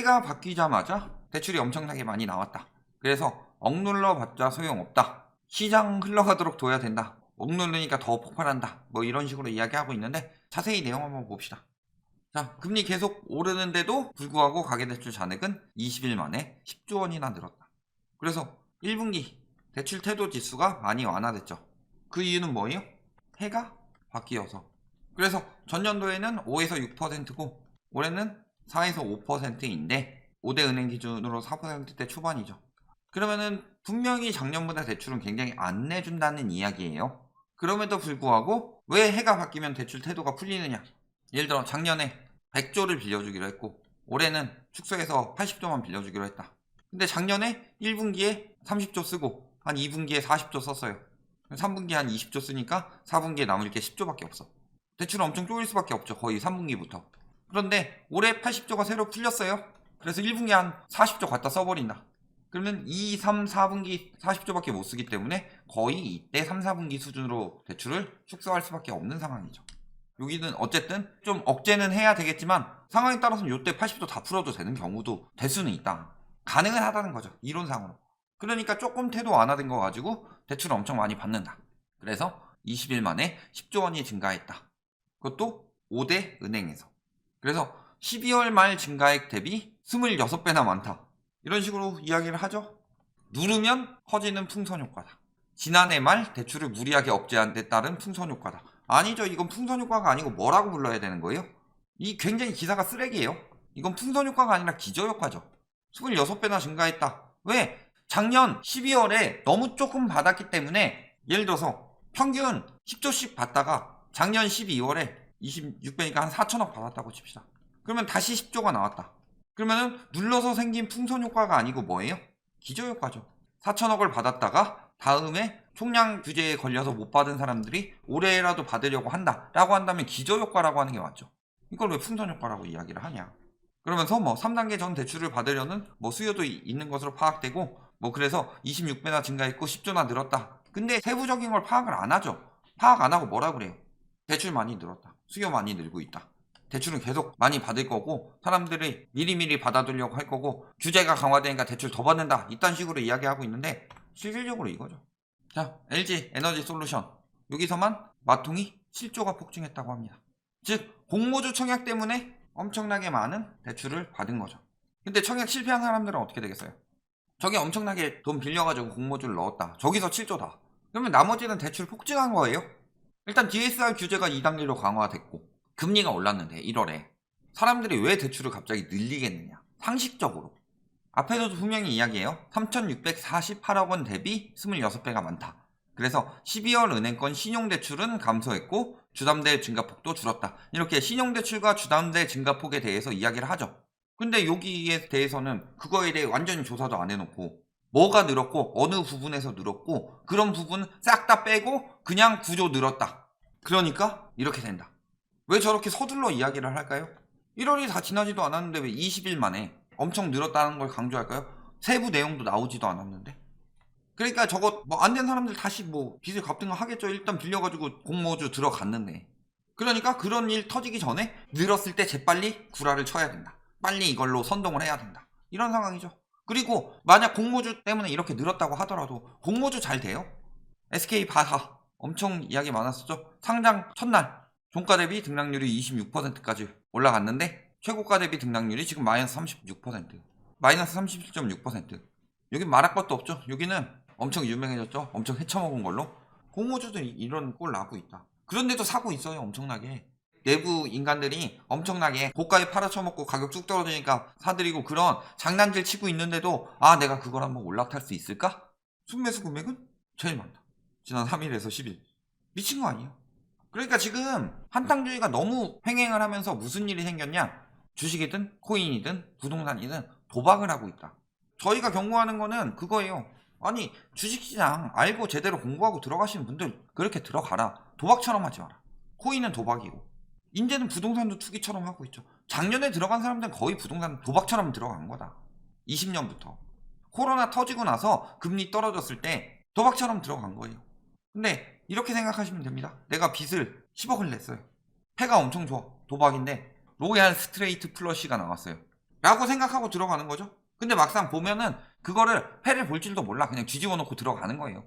해가 바뀌자마자 대출이 엄청나게 많이 나왔다. 그래서 억눌러 봤자 소용없다. 시장 흘러가도록 둬야 된다. 억누르니까 더 폭발한다. 뭐 이런 식으로 이야기하고 있는데 자세히 내용 한번 봅시다. 자, 금리 계속 오르는데도 불구하고 가계대출 잔액은 20일 만에 10조 원이나 늘었다. 그래서 1분기 대출 태도 지수가 많이 완화됐죠. 그 이유는 뭐예요? 해가 바뀌어서. 그래서 전년도에는 5에서 6%고 올해는 4에서 5%인데 5대 은행 기준으로 4%대 초반이죠. 그러면은 분명히 작년보다 대출은 굉장히 안 내준다는 이야기예요. 그럼에도 불구하고 왜 해가 바뀌면 대출 태도가 풀리느냐? 예를 들어 작년에 100조를 빌려주기로 했고 올해는 축소해서 80조만 빌려주기로 했다. 근데 작년에 1분기에 30조 쓰고 한 2분기에 40조 썼어요. 3분기에 한 20조 쓰니까 4분기에 남을 게 10조밖에 없어. 대출은 엄청 쪼일 수밖에 없죠. 거의 3분기부터. 그런데 올해 80조가 새로 풀렸어요. 그래서 1분기에 한 40조 갖다 써버린다. 그러면 2, 3, 4분기 40조밖에 못 쓰기 때문에 거의 이때 3, 4분기 수준으로 대출을 축소할 수밖에 없는 상황이죠. 여기는 어쨌든 좀 억제는 해야 되겠지만 상황에 따라서는 이때 80조 다 풀어도 되는 경우도 될 수는 있다. 가능은 하다는 거죠. 이론상으로. 그러니까 조금 태도 완화된 거 가지고 대출을 엄청 많이 받는다. 그래서 20일 만에 10조 원이 증가했다. 그것도 5대 은행에서. 그래서 12월 말 증가액 대비 26배나 많다. 이런 식으로 이야기를 하죠. 누르면 커지는 풍선 효과다. 지난해 말 대출을 무리하게 억제한 데 따른 풍선 효과다. 아니죠. 이건 풍선 효과가 아니고 뭐라고 불러야 되는 거예요? 이 굉장히 기사가 쓰레기예요. 이건 풍선 효과가 아니라 기저 효과죠. 26배나 증가했다. 왜? 작년 12월에 너무 조금 받았기 때문에 예를 들어서 평균 10조씩 받다가 작년 12월에 26배니까 한 4천억 받았다고 칩시다. 그러면 다시 10조가 나왔다. 그러면은 눌러서 생긴 풍선 효과가 아니고 뭐예요? 기저 효과죠. 4천억을 받았다가 다음에 총량 규제에 걸려서 못 받은 사람들이 올해라도 받으려고 한다 라고 한다면 기저 효과라고 하는 게 맞죠. 이걸 왜 풍선 효과라고 이야기를 하냐. 그러면서 뭐 3단계 전 대출을 받으려는 뭐 수요도 있는 것으로 파악되고 뭐 그래서 26배나 증가했고 10조나 늘었다. 근데 세부적인 걸 파악을 안 하죠. 파악 안 하고 뭐라 그래요? 대출 많이 늘었다. 수요 많이 늘고 있다. 대출은 계속 많이 받을 거고 사람들이 미리미리 받아두려고 할 거고 규제가 강화되니까 대출 더 받는다. 이딴 식으로 이야기하고 있는데 실질적으로 이거죠. 자, LG 에너지 솔루션. 여기서만 마통이 7조가 폭증했다고 합니다. 즉 공모주 청약 때문에 엄청나게 많은 대출을 받은 거죠. 근데 청약 실패한 사람들은 어떻게 되겠어요? 저게 엄청나게 돈 빌려가지고 공모주를 넣었다. 저기서 7조다. 그러면 나머지는 대출 폭증한 거예요. 일단 DSR 규제가 2단계로 강화됐고 금리가 올랐는데 1월에 사람들이 왜 대출을 갑자기 늘리겠느냐. 상식적으로. 앞에서도 분명히 이야기해요. 3,648억 원 대비 26배가 많다. 그래서 12월 은행권 신용대출은 감소했고 주담대 증가폭도 줄었다. 이렇게 신용대출과 주담대 증가폭에 대해서 이야기를 하죠. 근데 여기에 대해서는 그거에 대해 완전히 조사도 안 해놓고 뭐가 늘었고 어느 부분에서 늘었고 그런 부분 싹 다 빼고 그냥 구조 늘었다. 그러니까 이렇게 된다. 왜 저렇게 서둘러 이야기를 할까요? 1월이 다 지나지도 않았는데 왜 20일 만에 엄청 늘었다는 걸 강조할까요? 세부 내용도 나오지도 않았는데. 그러니까 저거 뭐 안 된 사람들 다시 뭐 빚을 갚든 거 하겠죠. 일단 빌려가지고 공모주 들어갔는데. 그러니까 그런 일 터지기 전에 늘었을 때 재빨리 구라를 쳐야 된다. 빨리 이걸로 선동을 해야 된다. 이런 상황이죠. 그리고 만약 공모주 때문에 이렇게 늘었다고 하더라도 공모주 잘 돼요? SK바사 엄청 이야기 많았었죠. 상장 첫날 종가 대비 등락률이 26%까지 올라갔는데 최고가 대비 등락률이 지금 마이너스 36%, 마이너스 37.6%. 여긴 말할 것도 없죠. 여기는 엄청 유명해졌죠. 엄청 헤쳐먹은 걸로. 공모주도 이런 꼴 나고 있다. 그런데도 사고 있어요. 엄청나게. 내부 인간들이 엄청나게 고가에 팔아쳐먹고 가격 쭉 떨어지니까 사들이고 그런 장난질 치고 있는데도 아 내가 그걸 한번 올라탈 수 있을까? 순매수 금액은 제일 많다. 지난 3일에서 10일. 미친 거 아니에요? 그러니까 지금 한탕주의가 너무 횡행을 하면서 무슨 일이 생겼냐? 주식이든 코인이든 부동산이든 도박을 하고 있다. 저희가 경고하는 거는 그거예요. 아니 주식시장 알고 제대로 공부하고 들어가시는 분들 그렇게 들어가라. 도박처럼 하지 마라. 코인은 도박이고 이제는 부동산도 투기처럼 하고 있죠. 작년에 들어간 사람들은 거의 부동산 도박처럼 들어간 거다. 20년부터 코로나 터지고 나서 금리 떨어졌을 때 도박처럼 들어간 거예요. 근데 이렇게 생각하시면 됩니다. 내가 빚을 10억을 냈어요. 패가 엄청 좋아. 도박인데 로얄 스트레이트 플러시가 나왔어요. 라고 생각하고 들어가는 거죠. 근데 막상 보면은 그거를 패를 볼 줄도 몰라. 그냥 뒤집어 놓고 들어가는 거예요.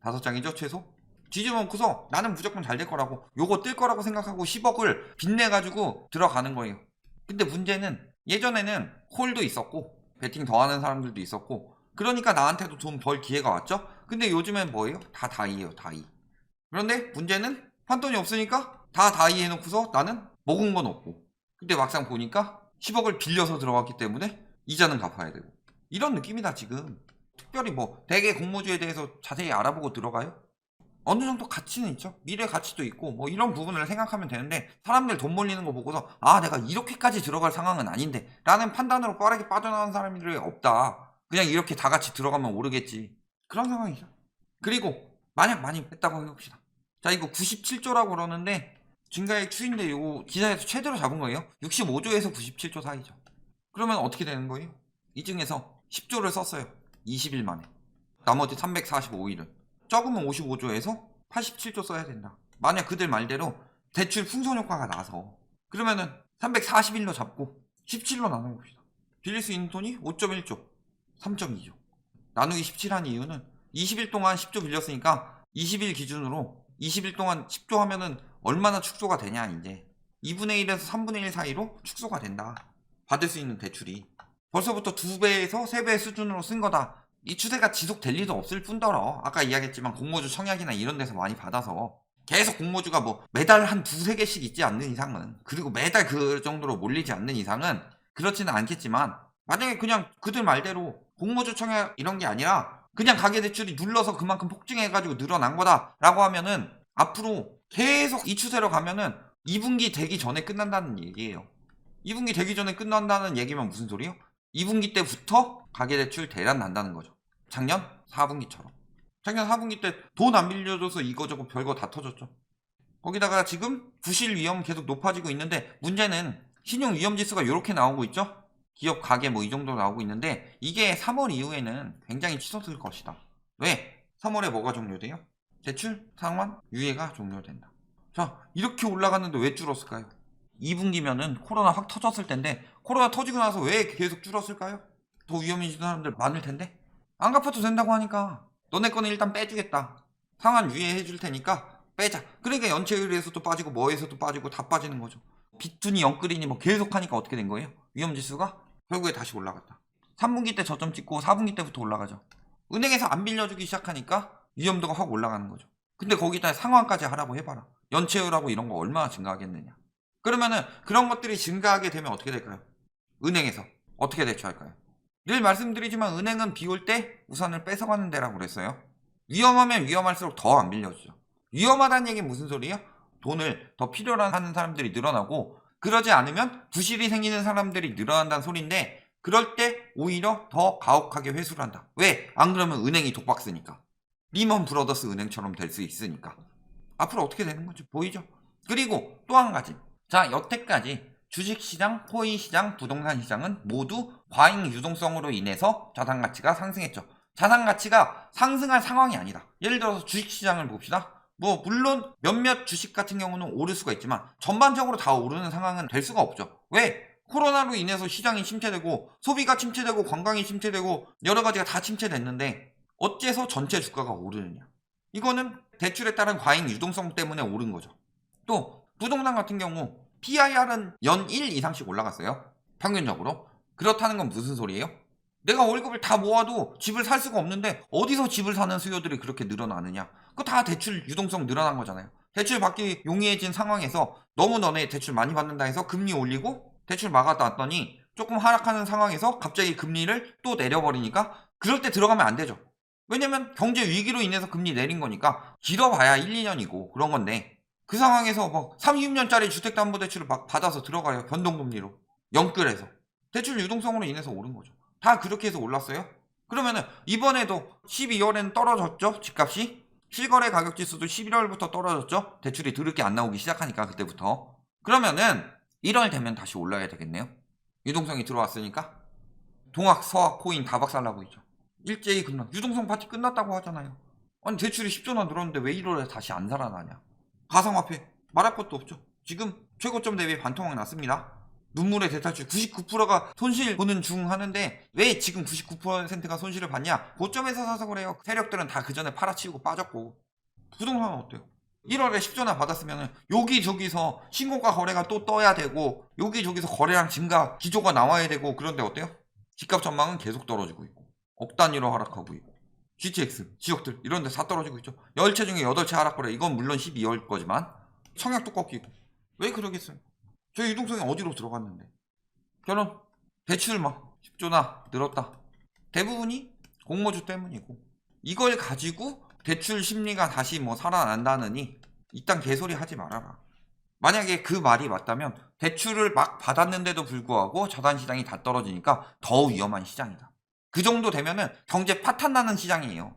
5장이죠 최소? 뒤집어 놓고서 나는 무조건 잘 될 거라고, 요거 뜰 거라고 생각하고 10억을 빚내가지고 들어가는 거예요. 근데 문제는 예전에는 홀도 있었고 베팅 더 하는 사람들도 있었고, 그러니까 나한테도 돈 벌 기회가 왔죠. 근데 요즘엔 뭐예요? 다 다이예요, 다이. 그런데 문제는 판돈이 없으니까 다 다이 해놓고서 나는 먹은 건 없고, 근데 막상 보니까 10억을 빌려서 들어갔기 때문에 이자는 갚아야 되고, 이런 느낌이다 지금. 특별히 뭐 대개 공모주에 대해서 자세히 알아보고 들어가요? 어느 정도 가치는 있죠. 미래 가치도 있고 뭐 이런 부분을 생각하면 되는데, 사람들 돈 몰리는 거 보고서 아 내가 이렇게까지 들어갈 상황은 아닌데 라는 판단으로 빠르게 빠져나가는 사람들이 없다. 그냥 이렇게 다 같이 들어가면 오르겠지, 그런 상황이죠. 그리고 만약 많이 뺐다고 해봅시다. 자, 이거 97조라고 그러는데 증가액 추인데 이거 기사에서 최대로 잡은 거예요. 65조에서 97조 사이죠. 그러면 어떻게 되는 거예요? 이 중에서 10조를 썼어요. 20일 만에. 나머지 345일은 적으면 55조에서 87조 써야 된다. 만약 그들 말대로 대출 풍선 효과가 나서, 그러면은 340일로 잡고 17로 나눠봅시다. 빌릴 수 있는 돈이 5.1조, 3.2조. 나누기 17 한 이유는 20일 동안 10조 빌렸으니까 20일 기준으로 20일 동안 10조 하면은 얼마나 축소가 되냐, 이제 2분의 1에서 3분의 1 사이로 축소가 된다. 받을 수 있는 대출이 벌써부터 2배에서 3배 수준으로 쓴 거다. 이 추세가 지속될 리도 없을 뿐더러 아까 이야기했지만 공모주 청약이나 이런 데서 많이 받아서 계속 공모주가 뭐 매달 한 2-3개씩 있지 않는 이상은, 그리고 매달 그 정도로 몰리지 않는 이상은 그렇지는 않겠지만, 만약에 그냥 그들 말대로 공모주 청약 이런 게 아니라 그냥 가계대출이 눌러서 그만큼 폭증해가지고 늘어난 거다라고 하면은 앞으로 계속 이 추세로 가면은 2분기 되기 전에 끝난다는 얘기예요. 2분기 되기 전에 끝난다는 얘기면 무슨 소리요? 2분기 때부터 가계대출 대란 난다는 거죠. 작년 4분기처럼. 작년 4분기 때 돈 안 빌려줘서 이거저거 별거 다 터졌죠. 거기다가 지금 부실 위험 계속 높아지고 있는데, 문제는 신용 위험 지수가 이렇게 나오고 있죠. 기업 가계 뭐 이 정도 나오고 있는데, 이게 3월 이후에는 굉장히 치솟을 것이다. 왜? 3월에 뭐가 종료돼요? 대출 상환 유예가 종료된다. 자, 이렇게 올라갔는데 왜 줄었을까요? 2분기면은 코로나 확 터졌을 텐데, 코로나 터지고 나서 왜 계속 줄었을까요? 더 위험해진 사람들 많을 텐데, 안 갚아도 된다고 하니까 너네 거는 일단 빼주겠다. 상환 유예해 줄 테니까 빼자. 그러니까 연체율에서도 빠지고 뭐에서도 빠지고 다 빠지는 거죠. 빚투니 영끌이니 뭐 계속 하니까 어떻게 된 거예요? 위험지수가 결국에 다시 올라갔다. 3분기 때 저점 찍고 4분기 때부터 올라가죠. 은행에서 안 빌려주기 시작하니까 위험도가 확 올라가는 거죠. 근데 거기다 상환까지 하라고 해봐라. 연체율하고 이런 거 얼마나 증가하겠느냐. 그러면은 그런 것들이 증가하게 되면 어떻게 될까요? 은행에서 어떻게 대처할까요? 늘 말씀드리지만 은행은 비올 때 우산을 뺏어가는 데라고 그랬어요. 위험하면 위험할수록 더 안 빌려주죠. 위험하다는 얘기는 무슨 소리예요? 돈을 더 필요로 하는 사람들이 늘어나고, 그러지 않으면 부실이 생기는 사람들이 늘어난다는 소리인데, 그럴 때 오히려 더 가혹하게 회수를 한다. 왜? 안 그러면 은행이 독박 쓰니까. 리먼 브러더스 은행처럼 될 수 있으니까. 앞으로 어떻게 되는 건지 보이죠? 그리고 또 한 가지. 자, 여태까지 주식시장, 코인시장, 부동산시장은 모두 과잉 유동성으로 인해서 자산가치가 상승했죠. 자산가치가 상승할 상황이 아니다. 예를 들어서 주식시장을 봅시다. 뭐 물론 몇몇 주식 같은 경우는 오를 수가 있지만 전반적으로 다 오르는 상황은 될 수가 없죠. 왜? 코로나로 인해서 시장이 침체되고 소비가 침체되고 관광이 침체되고 여러 가지가 다 침체됐는데 어째서 전체 주가가 오르느냐. 이거는 대출에 따른 과잉 유동성 때문에 오른 거죠. 또 부동산 같은 경우 PIR은 연 1 이상씩 올라갔어요. 평균적으로. 그렇다는 건 무슨 소리예요? 내가 월급을 다 모아도 집을 살 수가 없는데 어디서 집을 사는 수요들이 그렇게 늘어나느냐. 그거 다 대출 유동성 늘어난 거잖아요. 대출 받기 용이해진 상황에서 너무 너네 대출 많이 받는다 해서 금리 올리고 대출 막아놨더니 조금 하락하는 상황에서 갑자기 금리를 또 내려버리니까 그럴 때 들어가면 안 되죠. 왜냐면 경제 위기로 인해서 금리 내린 거니까 길어봐야 1, 2년이고 그런 건데, 그 상황에서 뭐 30년짜리 주택담보대출을 막 받아서 들어가요. 변동금리로. 영끌해서. 대출 유동성으로 인해서 오른 거죠. 다 그렇게 해서 올랐어요. 그러면은 이번에도 12월에는 떨어졌죠. 집값이. 실거래 가격지수도 11월부터 떨어졌죠. 대출이 드럽게 안 나오기 시작하니까 그때부터. 그러면은 1월 되면 다시 올라야 되겠네요. 유동성이 들어왔으니까. 동학, 서학, 코인 다 박살나고 있죠. 일제히 급락. 유동성 파티 끝났다고 하잖아요. 아니 대출이 10조나 늘었는데 왜 1월에 다시 안 살아나냐. 가상화폐 말할 것도 없죠. 지금 최고점 대비 반토막 났습니다. 눈물의 대탈출 99%가 손실 보는 중 하는데 왜 지금 99%가 손실을 봤냐? 고점에서 사서 그래요. 세력들은 다 그 전에 팔아치우고 빠졌고. 부동산은 어때요? 1월에 10조나 받았으면 여기저기서 신고가 거래가 또 떠야 되고 여기저기서 거래량 증가 기조가 나와야 되고 그런데 어때요? 집값 전망은 계속 떨어지고 있고 억 단위로 하락하고 있고 GTX 지역들 이런 데 다 떨어지고 있죠. 10채 중에 8채 하락거래. 이건 물론 12월 거지만 청약도 꺾이고. 왜 그러겠어요? 저희 유동성이 어디로 들어갔는데. 결론 대출 막 10조나 늘었다. 대부분이 공모주 때문이고 이걸 가지고 대출 심리가 다시 뭐 살아난다느니 이딴 개소리 하지 말아라. 만약에 그 말이 맞다면 대출을 막 받았는데도 불구하고 자산시장이 다 떨어지니까 더 위험한 시장이다. 그 정도 되면은 경제 파탄 나는 시장이에요.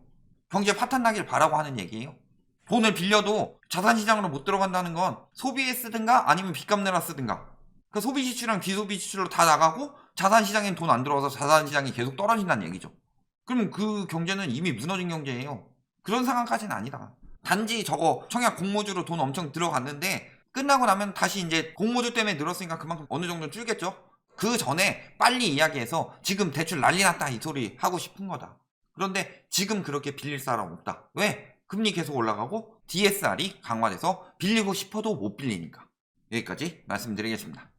경제 파탄 나길 바라고 하는 얘기예요. 돈을 빌려도 자산시장으로 못 들어간다는 건 소비에 쓰든가 아니면 빚값 내라 쓰든가. 그 소비 지출이랑 비소비 지출로 다 나가고 자산시장엔 돈 안 들어와서 자산시장이 계속 떨어진다는 얘기죠. 그럼 그 경제는 이미 무너진 경제예요. 그런 상황까지는 아니다. 단지 저거 청약 공모주로 돈 엄청 들어갔는데 끝나고 나면 다시 이제 공모주 때문에 늘었으니까 그만큼 어느 정도 줄겠죠. 그 전에 빨리 이야기해서 지금 대출 난리 났다 이 소리 하고 싶은 거다. 그런데 지금 그렇게 빌릴 사람 없다. 왜? 금리 계속 올라가고 DSR이 강화돼서 빌리고 싶어도 못 빌리니까. 여기까지 말씀드리겠습니다.